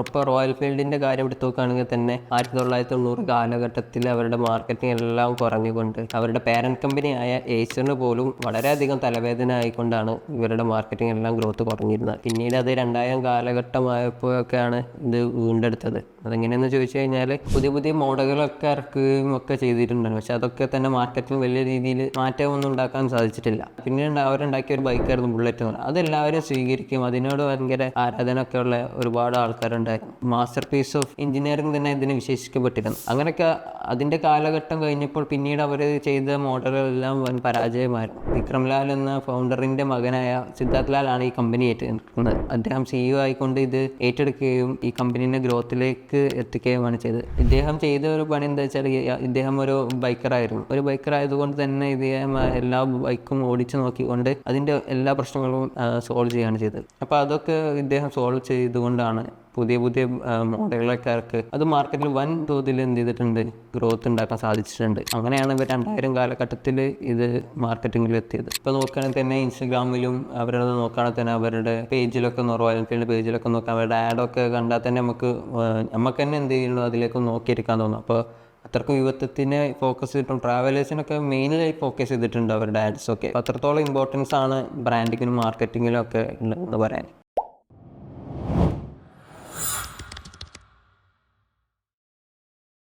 ഇപ്പോൾ റോയൽ ഫീൽഡിൻ്റെ കാര്യം എടുത്ത് നോക്കുകയാണെങ്കിൽ തന്നെ 1990 കാലഘട്ടത്തിൽ അവരുടെ മാർക്കറ്റിംഗ് എല്ലാം കുറഞ്ഞുകൊണ്ട് അവരുടെ പാരൻറ്റ് കമ്പനിയായ ഏസറിന് പോലും വളരെയധികം തലവേദന ആയിക്കൊണ്ടാണ് ഇവരുടെ മാർക്കറ്റിംഗ് എല്ലാം ഗ്രോത്ത് കുറഞ്ഞിരുന്നത്. പിന്നീട് അത് 2000 കാലഘട്ടമായപ്പോഴൊക്കെയാണ് ഇത് വീണ്ടെടുത്തത്. അതെങ്ങനെയെന്ന് ചോദിച്ചു കഴിഞ്ഞാൽ പുതിയ പുതിയ മോഡലുകളൊക്കെ ഇറക്കുകയും ഒക്കെ ചെയ്തിട്ടുണ്ടായിരുന്നു. പക്ഷെ അതൊക്കെ തന്നെ മാർക്കറ്റിൽ വലിയ രീതിയിൽ മാറ്റമൊന്നും ഉണ്ടാക്കാൻ സാധിച്ചിട്ടില്ല. പിന്നീട് അവരുണ്ടാക്കിയ ഒരു ബൈക്കായിരുന്നു ബുള്ളറ്റ് എന്ന് പറയുന്നത്. അതെല്ലാവരും സ്വീകരിക്കും, അതിനോട് ഭയങ്കര ആരാധന ഒക്കെ ഉള്ള ഒരുപാട് ആൾക്കാരുണ്ടായിരുന്നു. മാസ്റ്റർ പീസ് ഓഫ് എഞ്ചിനീയറിംഗ് തന്നെ ഇതിനെ വിശേഷിക്കപ്പെട്ടിരുന്നു. അങ്ങനെയൊക്കെ അതിൻ്റെ കാലഘട്ടം കഴിഞ്ഞപ്പോൾ പിന്നീട് അവർ ചെയ്ത മോഡലുകളെല്ലാം വൻ പരാജയമായിരുന്നു. വിക്രം ലാൽ എന്ന ഫൗണ്ടറിൻ്റെ മകനായ സിദ്ധാർത്ഥ് ലാൽ ആണ് ഈ കമ്പനി ഏറ്റെടുക്കുന്നത്. അദ്ദേഹം CEO ആയിക്കൊണ്ട് ഇത് ഏറ്റെടുക്കുകയും ഈ കമ്പനീനെ ഗ്രോത്തിലേക്ക് എത്തിക്കുകയുമാണ് ചെയ്തത്. ഇദ്ദേഹം ചെയ്ത ഒരു പണി എന്താ വെച്ചാൽ, ഇദ്ദേഹം ഒരു ബൈക്കറായിരുന്നു. ഒരു ബൈക്കറായതുകൊണ്ട് തന്നെ ഇദ്ദേഹം എല്ലാ ബൈക്കും ഓടിച്ചു നോക്കിക്കൊണ്ട് അതിൻ്റെ എല്ലാ പ്രശ്നങ്ങളും സോൾവ് ചെയ്യുകയാണ് ചെയ്തത്. അപ്പോൾ അതൊക്കെ ഇദ്ദേഹം സോൾവ് ചെയ്തുകൊണ്ടാണ് പുതിയ പുതിയ മോഡലുകൾക്ക് അത് മാർക്കറ്റിൽ വൻ തോതിൽ എന്ത് ചെയ്തിട്ടുണ്ട്, ഗ്രോത്ത് ഉണ്ടാക്കാൻ സാധിച്ചിട്ടുണ്ട്. അങ്ങനെയാണ് ഇവർ 2000 കാലഘട്ടത്തിൽ ഇത് മാർക്കറ്റിങ്ങിൽ എത്തിയത്. ഇപ്പോൾ നോക്കുകയാണെങ്കിൽ തന്നെ ഇൻസ്റ്റഗ്രാമിലും അവരുടെ നോക്കുകയാണെങ്കിൽ തന്നെ അവരുടെ പേജിലൊക്കെ റോയൽ എൻഫീൽഡ് പേജിലൊക്കെ നോക്കാം, അവരുടെ ആഡൊക്കെ കണ്ടാൽ തന്നെ നമുക്ക് തന്നെ എന്ത് ചെയ്യുള്ളൂ, അതിലേക്ക് നോക്കിയിരിക്കാൻ തോന്നും. അപ്പോൾ അത്രക്കും യുവത്വത്തിനെ ഫോക്കസ് ചെയ്തിട്ടും ട്രാവലേഴ്സിനൊക്കെ മെയിൻലി ഫോക്കസ് ചെയ്തിട്ടുണ്ട് അവരുടെ ആഡ്സൊക്കെ. അത്രത്തോളം ഇമ്പോർട്ടൻസ് ആണ് ബ്രാൻഡിങ്ങിനും മാർക്കറ്റിങ്ങിലും ഒക്കെ ഉണ്ടെന്ന് പറയാൻ.